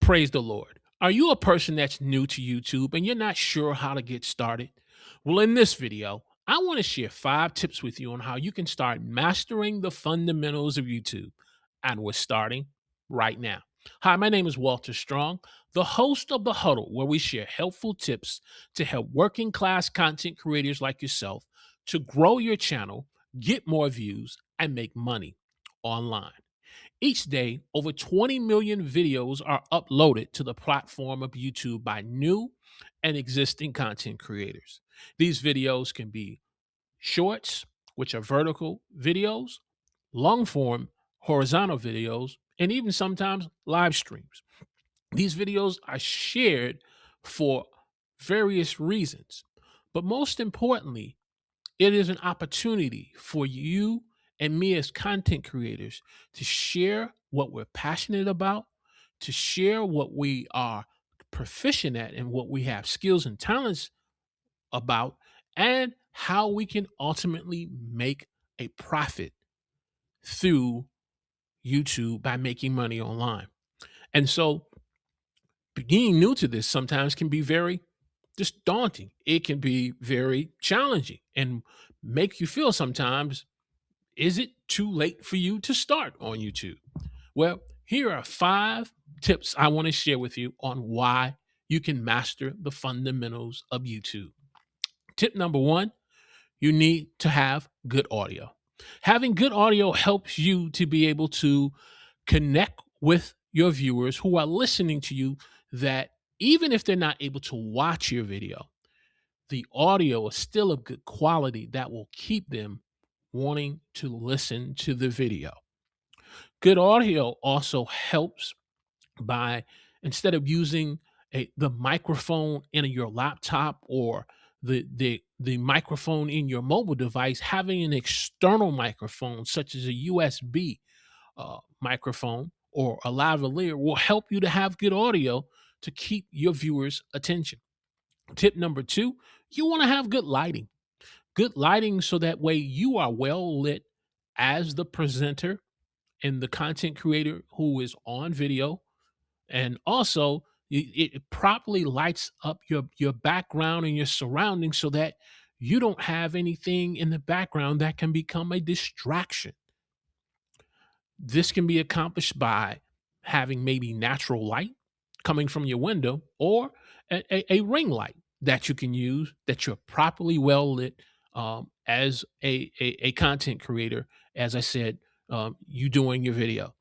Praise the Lord. Are you a person that's new to YouTube and you're not sure how to get started? Well, in this video, I want to share 5 tips with you on how you can start mastering the fundamentals of YouTube. And we're starting right now. Hi, my name is Walter Strong, the host of The Huddle, where we share helpful tips to help working class content creators like yourself to grow your channel, get more views, and make money online. Each day, over 20 million videos are uploaded to the platform of YouTube by new and existing content creators. These videos can be shorts, which are vertical videos, long form, horizontal videos, and even sometimes live streams. These videos are shared for various reasons, but most importantly, it is an opportunity for you and me as content creators to share what we're passionate about, to share what we are proficient at and what we have skills and talents about, and how we can ultimately make a profit through YouTube by making money online. And so being new to this sometimes can be very just daunting. It can be very challenging and make you feel sometimes, is it too late for you to start on YouTube? Well, here are 5 tips I want to share with you on why you can master the fundamentals of YouTube. Tip number 1, you need to have good audio. Having good audio helps you to be able to connect with your viewers who are listening to you, that even if they're not able to watch your video, the audio is still of good quality that will keep them wanting to listen to the video. Good audio also helps by, instead of using the microphone in your laptop or the microphone in your mobile device, having an external microphone such as a USB microphone or a lavalier will help you to have good audio to keep your viewers' attention. Tip number 2, you want to have good lighting. Good lighting so that way you are well lit as the presenter and the content creator who is on video. And also, it properly lights up your background and your surroundings so that you don't have anything in the background that can become a distraction. This can be accomplished by having maybe natural light coming from your window or a ring light that you can use that you're properly well lit as a content creator. As I said, you doing your video.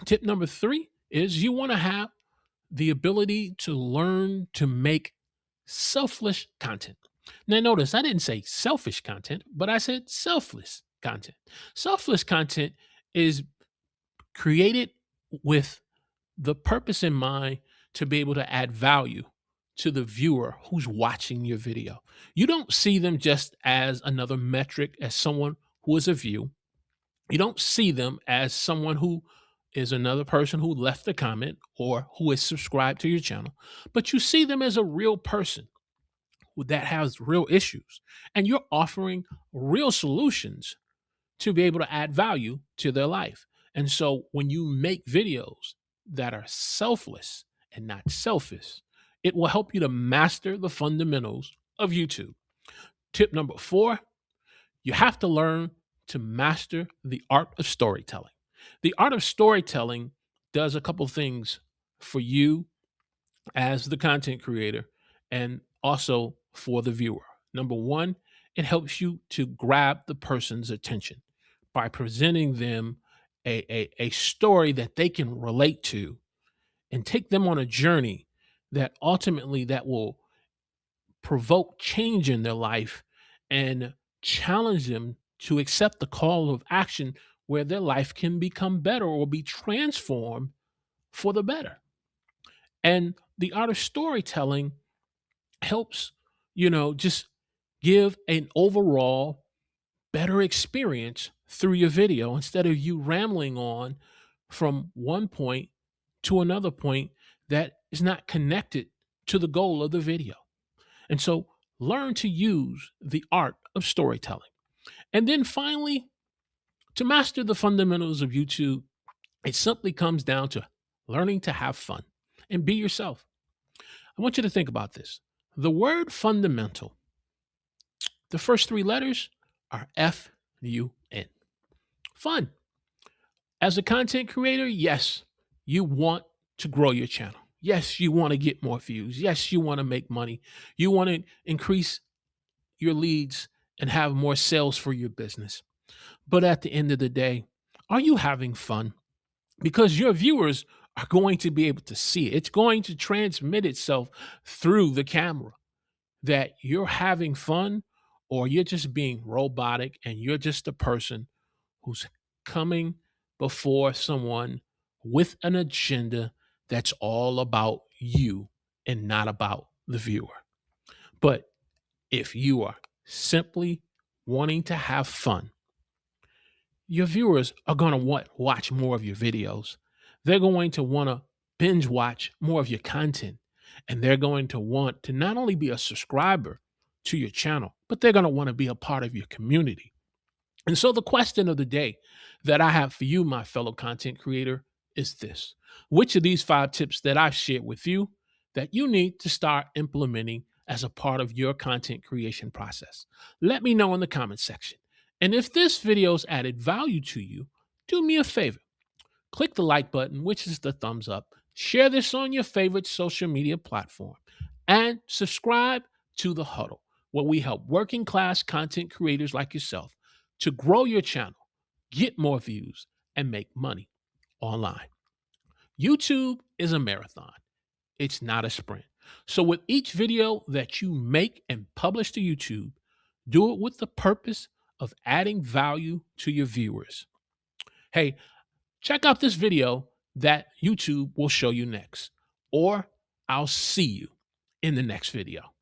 Tip number 3 is you want to have the ability to learn to make selfless content. Now, notice I didn't say selfish content, but I said selfless content. Selfless content is created with the purpose in mind to be able to add value to the viewer who's watching your video. You don't see them just as another metric, as someone who is a view. You don't see them as someone who is another person who left a comment or who is subscribed to your channel, but you see them as a real person that has real issues, and you're offering real solutions to be able to add value to their life. And so when you make videos that are selfless and not selfish, it will help you to master the fundamentals of YouTube. Tip number 4, you have to learn to master the art of storytelling. The art of storytelling does a couple things for you as the content creator and also for the viewer. Number 1, it helps you to grab the person's attention by presenting them a story that they can relate to and take them on a journey that ultimately that will provoke change in their life and challenge them to accept the call of action where their life can become better or be transformed for the better. And the art of storytelling helps, just give an overall better experience through your video instead of you rambling on from one point to another point that is not connected to the goal of the video. And so learn to use the art of storytelling. And then finally, to master the fundamentals of YouTube, it simply comes down to learning to have fun. and be yourself. I want you to think about this. The word fundamental, the first three letters are FUN. Fun. As a content creator, yes, you want to grow your channel. Yes, you want to get more views. Yes, you want to make money. You want to increase your leads and have more sales for your business. But at the end of the day, are you having fun? Because your viewers are going to be able to see it. It's going to transmit itself through the camera that you're having fun, or you're just being robotic and you're just a person who's coming before someone with an agenda that's all about you and not about the viewer. But if you are simply wanting to have fun, your viewers are going to watch more of your videos. They're going to want to binge watch more of your content. And they're going to want to not only be a subscriber to your channel, but they're going to want to be a part of your community. And so the question of the day that I have for you, my fellow content creator, is this. Which of these 5 tips that I've shared with you that you need to start implementing as a part of your content creation process? Let me know in the comment section. And if this video's added value to you, do me a favor. Click the like button, which is the thumbs up. Share this on your favorite social media platform. And subscribe to The Huddle, where we help working class content creators like yourself to grow your channel, get more views, and make money online. YouTube is a marathon. It's not a sprint. So with each video that you make and publish to YouTube, do it with the purpose of adding value to your viewers. Hey, check out this video that YouTube will show you next, or I'll see you in the next video.